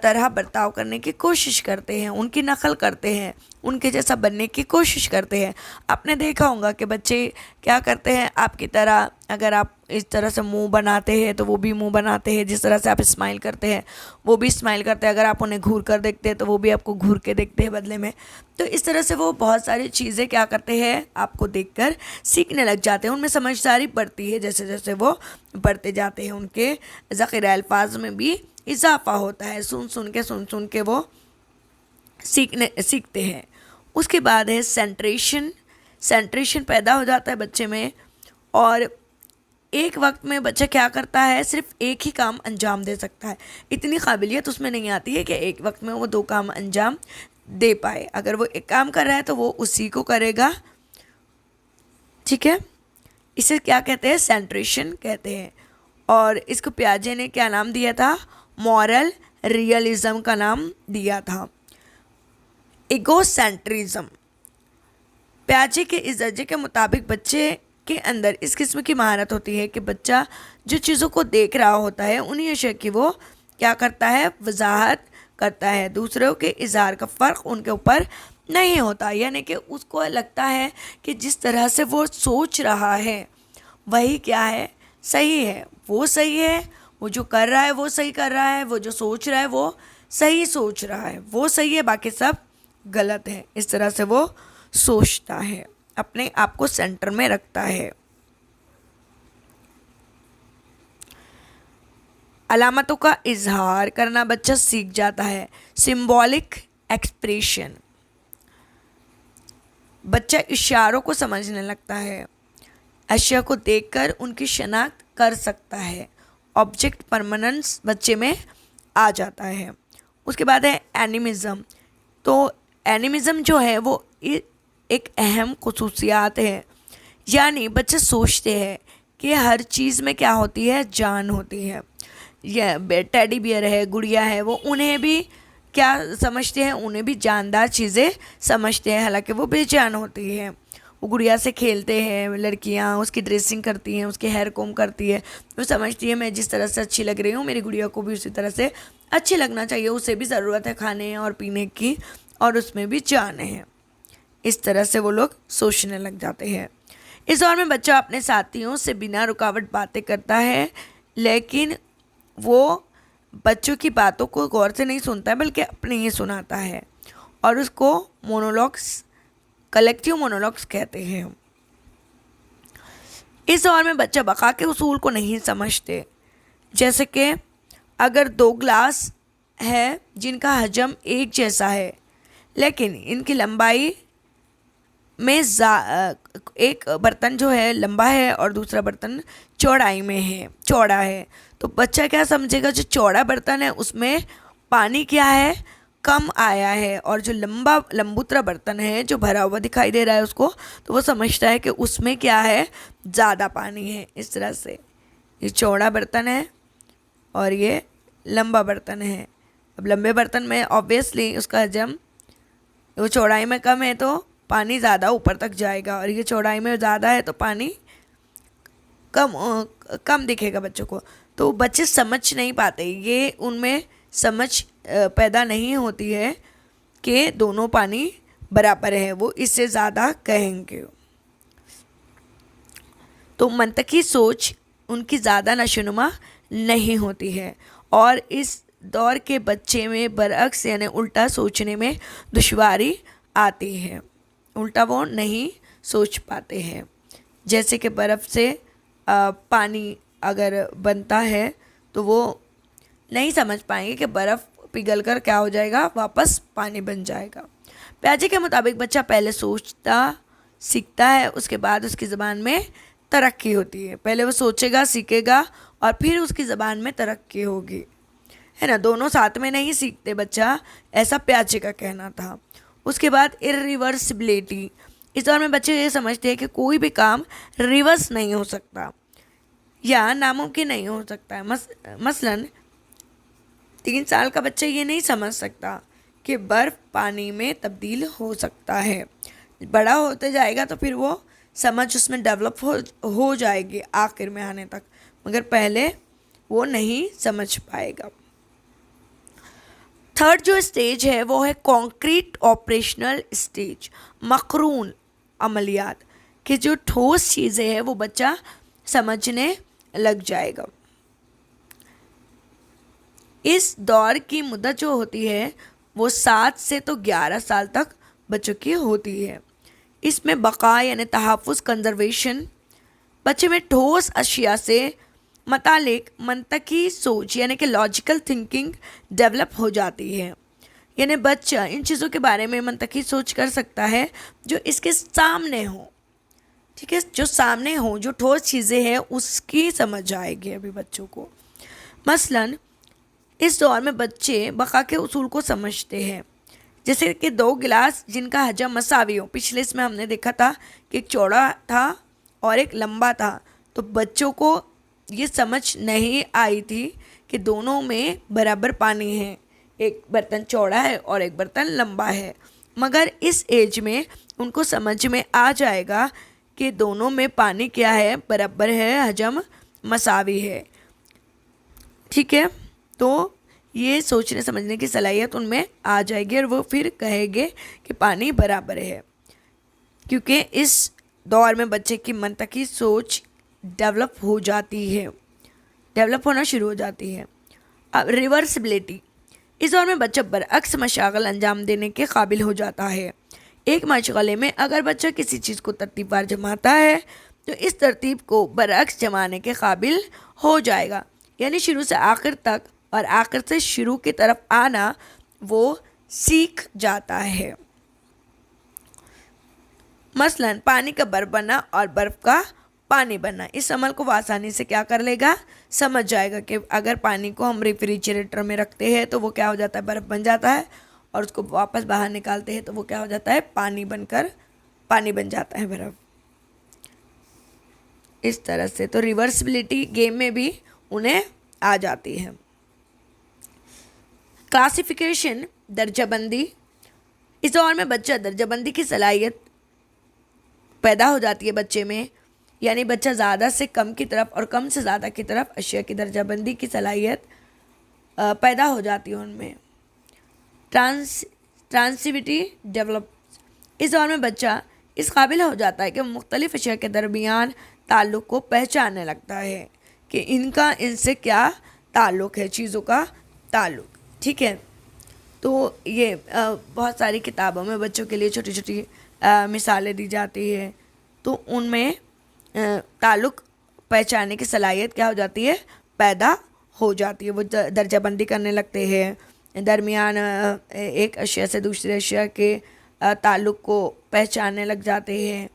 طرح برتاؤ کرنے کی کوشش کرتے ہیں، ان کی نقل کرتے ہیں، ان کے جیسا بننے کی کوشش کرتے ہیں۔ آپ نے دیکھا ہوگا کہ بچے کیا کرتے ہیں آپ کی طرح، اگر آپ اس طرح سے منہ بناتے ہیں تو وہ بھی منہ بناتے ہیں، جس طرح سے آپ اسمائل کرتے ہیں وہ بھی اسمائل کرتے ہیں، اگر آپ انہیں گھور کر دیکھتے ہیں تو وہ بھی آپ کو گھور کے دیکھتے ہیں بدلے میں۔ تو اس طرح سے وہ بہت ساری چیزیں کیا کرتے ہیں آپ کو دیکھ کر سیکھنے لگ جاتے ہیں، ان میں سمجھداری بڑھتی ہے، جیسے جیسے وہ بڑھتے جاتے ہیں ان کے ذخیرہ الفاظ میں بھی اضافہ ہوتا ہے، سن کے وہ سیکھتے ہیں۔ اس کے بعد ہے سینٹریشن پیدا ہو جاتا ہے بچے میں، اور ایک وقت میں بچہ کیا کرتا ہے، صرف ایک ہی کام انجام دے سکتا ہے، اتنی قابلیت اس میں نہیں آتی ہے کہ ایک وقت میں وہ 2 کام انجام دے پائے۔ اگر وہ ایک کام کر رہا ہے تو وہ اسی کو کرے گا، ٹھیک ہے، اسے کیا کہتے ہیں، سینٹریشن کہتے ہیں۔ اور اس کو پیاجے نے کیا نام دیا تھا، مورل ریئلزم کا نام دیا تھا۔ ایگو سینٹرزم، پیاجے کے اس درجے کے مطابق بچے کے اندر اس قسم کی مہارت ہوتی ہے کہ بچہ جو چیزوں کو دیکھ رہا ہوتا ہے انہیں اشیاء کی وہ کیا کرتا ہے، وضاحت کرتا ہے، دوسروں کے اظہار کا فرق ان کے اوپر نہیں ہوتا، یعنی کہ اس کو لگتا ہے کہ جس طرح سے وہ سوچ رہا ہے وہی کیا ہے، صحیح ہے، وہ صحیح ہے، وہ جو کر رہا ہے وہ صحیح کر رہا ہے، وہ جو سوچ رہا ہے وہ صحیح سوچ رہا ہے، وہ صحیح ہے، باقی سب غلط ہے، اس طرح سے وہ سوچتا ہے، اپنے آپ کو سینٹر میں رکھتا ہے۔ علامتوں کا اظہار کرنا بچہ سیکھ جاتا ہے، سمبولک ایکسپریشن، بچہ اشاروں کو سمجھنے لگتا ہے، اشیاء کو دیکھ کر ان کی شناخت کر سکتا ہے، آبجیکٹ پرماننس بچے میں آ جاتا ہے۔ اس کے بعد ہے اینیمزم، تو اینیمزم جو ہے وہ ایک اہم خصوصیات ہے، یعنی بچے سوچتے ہیں کہ ہر چیز میں کیا ہوتی ہے، جان ہوتی ہے، یہ ٹیڈی بیئر ہے، گڑیا ہے، وہ انہیں بھی کیا سمجھتے ہیں، انہیں بھی جاندار چیزیں سمجھتے ہیں، حالانکہ وہ بے جان ہوتی ہے۔ وہ گڑیا سے کھیلتے ہیں لڑکیاں، اس کی ڈریسنگ کرتی ہیں، اس کے ہیئر کوم کرتی ہے، وہ سمجھتی ہے میں جس طرح سے اچھی لگ رہی ہوں میری گڑیا کو بھی اسی طرح سے اچھی لگنا چاہیے، اسے بھی ضرورت ہے کھانے اور پینے کی اور اس میں بھی جان ہے۔ اس طرح سے وہ لوگ سوچنے لگ جاتے ہیں۔ اس دور میں بچہ اپنے ساتھیوں سے بنا رکاوٹ باتیں کرتا ہے، لیکن وہ بچوں کی باتوں کو غور سے نہیں سنتا ہے بلکہ اپنے ہی سناتا ہے، اور اس کو مونولوگس، کلیکٹیو مونولوگس کہتے ہیں۔ اس دور میں بچہ بقا کے اصول کو نہیں سمجھتے، جیسے کہ اگر 2 گلاس ہے جن کا حجم ایک جیسا ہے لیکن ان کی لمبائی میں ایک برتن جو ہے لمبا ہے اور دوسرا برتن چوڑائی میں ہے، چوڑا ہے، تو بچہ کیا سمجھے گا، جو چوڑا برتن ہے اس میں پانی کیا ہے، کم آیا ہے، اور جو لمبوترا برتن ہے جو بھرا ہوا دکھائی دے رہا ہے اس کو، تو وہ سمجھتا ہے کہ اس میں کیا ہے، زیادہ پانی ہے۔ اس طرح سے یہ چوڑا برتن ہے اور یہ لمبا برتن ہے۔ اب لمبے برتن میں آبویسلی اس کا حجم، وہ چوڑائی میں کم ہے تو پانی زیادہ اوپر تک جائے گا، اور یہ چوڑائی میں زیادہ ہے تو پانی کم دکھے گا بچوں کو، تو بچے سمجھ نہیں پاتے، یہ ان میں سمجھ پیدا نہیں ہوتی ہے کہ دونوں پانی برابر ہے، وہ اس سے زیادہ کہیں گے۔ تو منطقی سوچ ان کی زیادہ نشوونما نہیں ہوتی ہے، اور اس دور کے بچے میں برعکس یعنی الٹا سوچنے میں دشواری آتی ہے، الٹا وہ نہیں سوچ پاتے ہیں۔ جیسے کہ برف سے پانی اگر بنتا ہے تو وہ نہیں سمجھ پائیں گے کہ برف پگھل کر کیا ہو جائے گا، واپس پانی بن جائے گا۔ پیاجے کے مطابق بچہ پہلے سوچتا سیکھتا ہے، اس کے بعد اس کی زبان میں ترقی ہوتی ہے، پہلے وہ سوچے گا، سیکھے گا، اور پھر اس کی زبان میں ترقی ہوگی، ہے نا، دونوں ساتھ میں نہیں سیکھتے بچہ، ایسا پیاجے کا کہنا تھا۔ اس کے بعد ارریورسبلٹی، اس دور میں بچے یہ سمجھتے ہیں کہ کوئی بھی کام ریورس نہیں ہو سکتا یا ناممکن نہیں ہو سکتا ہے۔ مثلاً 3 سال کا بچہ یہ نہیں سمجھ سکتا کہ برف پانی میں تبدیل ہو سکتا ہے، بڑا ہوتے جائے گا تو پھر وہ سمجھ اس میں ڈیولپ ہو جائے گی آخر میں آنے تک، مگر پہلے وہ نہیں سمجھ پائے گا۔ تھرڈ جو اسٹیج ہے وہ ہے کانکریٹ آپریشنل اسٹیج، مقرون عملیات، کہ جو ٹھوس چیزیں ہیں وہ بچہ سمجھنے لگ جائے گا۔ اس دور کی مدت جو ہوتی ہے وہ 7 سے تو 11 سال تک بچوں کی ہوتی ہے۔ اس میں بقا یعنی تحفظ، کنزرویشن، بچے میں ٹھوس اشیاء سے متعلق منطقی سوچ یعنی کہ لاجیکل تھنکنگ ڈیولپ ہو جاتی ہے، یعنی بچہ ان چیزوں کے بارے میں منطقی سوچ کر سکتا ہے جو اس کے سامنے ہوں، ٹھیک ہے، جو سامنے ہوں، جو ٹھوس چیزیں ہیں اس کی سمجھ آئے گی ابھی بچوں کو۔ مثلاً اس دور میں بچے بقا کے اصول کو سمجھتے ہیں، جیسے کہ 2 گلاس جن کا حجم مساوی ہو۔ پچھلے اس میں ہم نے دیکھا تھا کہ ایک چوڑا تھا اور ایک لمبا تھا، تو بچوں کو یہ سمجھ نہیں آئی تھی کہ دونوں میں برابر پانی ہے، ایک برتن چوڑا ہے اور ایک برتن لمبا ہے، مگر اس ایج میں ان کو سمجھ میں آ جائے گا کہ دونوں میں پانی کیا ہے، برابر ہے، حجم مساوی ہے، ٹھیک ہے۔ تو یہ سوچنے سمجھنے کی صلاحیت ان میں آ جائے گی اور وہ پھر کہے گے کہ پانی برابر ہے، کیونکہ اس دور میں بچے کی منطقی سوچ ڈیولپ ہو جاتی ہے، ڈیولپ ہونا شروع ہو جاتی ہے۔ اب ریورسبلٹی، اس دور میں بچہ برعکس مشاغل انجام دینے کے قابل ہو جاتا ہے۔ ایک مشغلے میں اگر بچہ کسی چیز کو ترتیب وار جماتا ہے تو اس ترتیب کو برعکس جمانے کے قابل ہو جائے گا، یعنی شروع سے آخر تک اور آخر سے شروع کی طرف آنا وہ سیکھ جاتا ہے۔ مثلاً پانی کا برف بننا اور برف کا پانی بننا، اس عمل کو وہ آسانی سے کیا کر لے گا، سمجھ جائے گا کہ اگر پانی کو ہم ریفریجریٹر میں رکھتے ہیں تو وہ کیا ہو جاتا ہے، برف بن جاتا ہے، اور اس کو واپس باہر نکالتے ہیں تو وہ کیا ہو جاتا ہے، پانی بن جاتا ہے، برف۔ اس طرح سے تو ریورسبلٹی گیم میں بھی انہیں آ جاتی ہے۔ کلاسیفیکیشن، درجہ بندی، اس دور میں بچہ درجہ بندی کی صلاحیت پیدا ہو جاتی ہے بچے میں، یعنی بچہ زیادہ سے کم کی طرف اور کم سے زیادہ کی طرف اشیاء کی درجہ بندی کی صلاحیت پیدا ہو جاتی ہے ان میں۔ ٹرانسیوٹی ڈیولپ، اس دور میں بچہ اس قابل ہو جاتا ہے کہ وہ مختلف اشیاء کے درمیان تعلق کو پہچاننے لگتا ہے کہ ان سے کیا تعلق ہے، چیزوں کا تعلق، ٹھیک ہے۔ تو یہ بہت ساری کتابوں میں بچوں کے لیے چھوٹی چھوٹی مثالیں دی جاتی ہے، تو ان میں تعلق پہچاننے کی صلاحیت کیا ہو جاتی ہے، پیدا ہو جاتی ہے۔ وہ درجہ بندی کرنے لگتے ہیں، درمیان ایک اشیاء سے دوسرے اشیاء کے تعلق کو پہچاننے لگ جاتے ہیں۔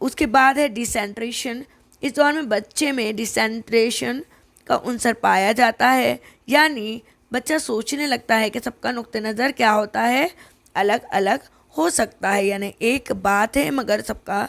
اس کے بعد ہے ڈیسینٹریشن، اس دور میں بچے میں ڈیسینٹریشن کا عنصر پایا جاتا ہے، یعنی بچہ سوچنے لگتا ہے کہ سب کا نقطہ نظر کیا ہوتا ہے، الگ الگ ہو سکتا ہے، یعنی ایک بات ہے مگر سب کا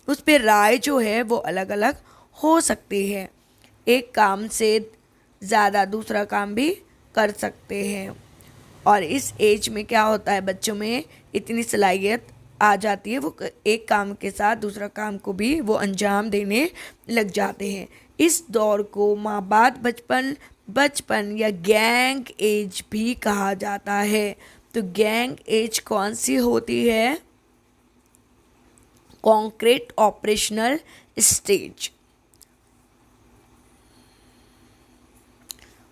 اس پہ رائے جو ہے وہ الگ الگ ہو سکتی ہے، ایک کام سے زیادہ دوسرا کام بھی کر سکتے ہیں۔ اور اس ایج میں کیا ہوتا ہے، بچوں میں اتنی صلاحیت آ جاتی ہے، وہ ایک کام کے ساتھ دوسرا کام کو بھی وہ انجام دینے لگ جاتے ہیں۔ اس دور کو مابعد بچپن یا گینگ ایج بھی کہا جاتا ہے۔ تو گینگ ایج کون سی ہوتی ہے، کانکریٹ آپریشنل اسٹیج۔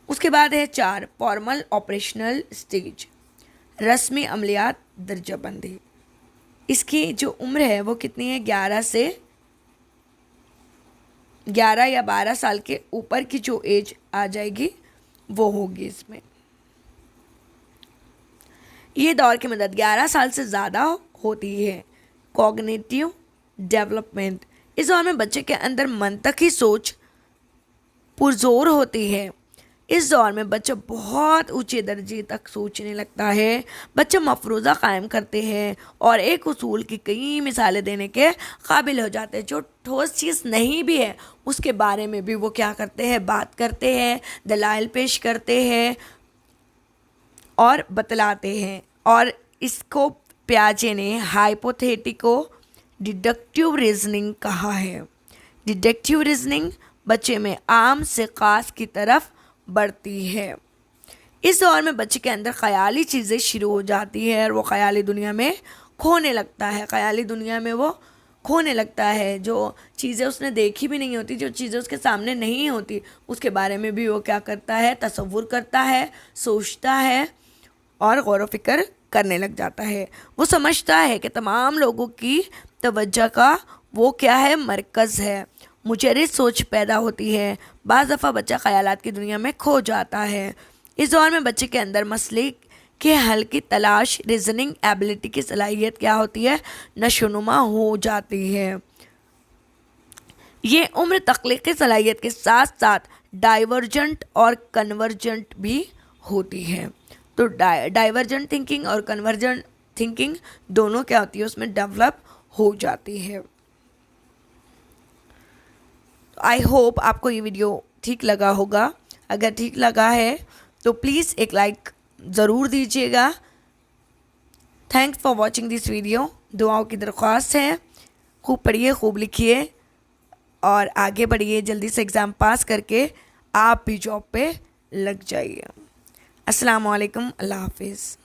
اس کے بعد ہے 4 فارمل آپریشنل اسٹیج، رسمی عملیات درجہ بندی۔ اس کی جو عمر ہے وہ کتنی ہے، 11 یا 12 سال کے اوپر کی جو ایج آ جائے گی وہ ہوگی اس میں۔ یہ دور کی مدت 11 سال سے زیادہ ہوتی ہے۔ کوگنیٹیو ڈیولپمنٹ، اس دور میں بچے کے اندر منطقی سوچ پرزور ہوتی ہے۔ اس دور میں بچہ بہت اونچے درجے تک سوچنے لگتا ہے، بچہ مفروضہ قائم کرتے ہیں اور ایک اصول کی کئی مثالیں دینے کے قابل ہو جاتے ہیں۔ جو ٹھوس چیز نہیں بھی ہے اس کے بارے میں بھی وہ کیا کرتے ہیں، بات کرتے ہیں، دلائل پیش کرتے ہیں اور بتلاتے ہیں۔ اور اس کو پیاجے نے ہائپوتھیٹیکو ڈیڈکٹیو ریزننگ کہا ہے۔ ڈیڈکٹیو ریزننگ بچے میں عام سے خاص کی طرف بڑھتی ہے۔ اس دور میں بچے کے اندر خیالی چیزیں شروع ہو جاتی ہے اور وہ خیالی دنیا میں کھونے لگتا ہے، خیالی دنیا میں وہ کھونے لگتا ہے. جو چیزیں اس نے دیکھی بھی نہیں ہوتی، جو چیزیں اس کے سامنے نہیں ہوتی، اس کے بارے میں بھی وہ کیا کرتا ہے، تصور کرتا ہے، سوچتا ہے اور غور و فکر کرنے لگ جاتا ہے. وہ سمجھتا ہے کہ تمام لوگوں کی توجہ کا وہ کیا ہے، مرکز ہے. مجرد سوچ پیدا ہوتی ہے. بعض دفعہ بچہ خیالات کی دنیا میں کھو جاتا ہے. اس دور میں بچے کے اندر مسئلے کے حل کی تلاش، ریزننگ ایبلٹی کی صلاحیت کیا ہوتی ہے، نشوونما ہو جاتی ہے. یہ عمر تخلیقی صلاحیت کے ساتھ ساتھ ڈائیورجنٹ اور کنورجنٹ بھی ہوتی ہے. تو ڈائیورجنٹ تھنکنگ اور کنورجنٹ تھنکنگ دونوں کیا ہوتی ہے، اس میں ڈیولپ ہو جاتی ہے. آئی ہوپ آپ کو یہ ویڈیو ٹھیک لگا ہوگا. اگر ٹھیک لگا ہے تو پلیز ایک لائک ضرور دیجیے گا. Thanks for watching this video. دعاؤں کی درخواست ہے. خوب پڑھیے، خوب لکھیے اور آگے بڑھیے. جلدی سے ایگزام پاس کر کے آپ بھی جاب پہ لگ جائیے. السلام علیکم. اللہ حافظ.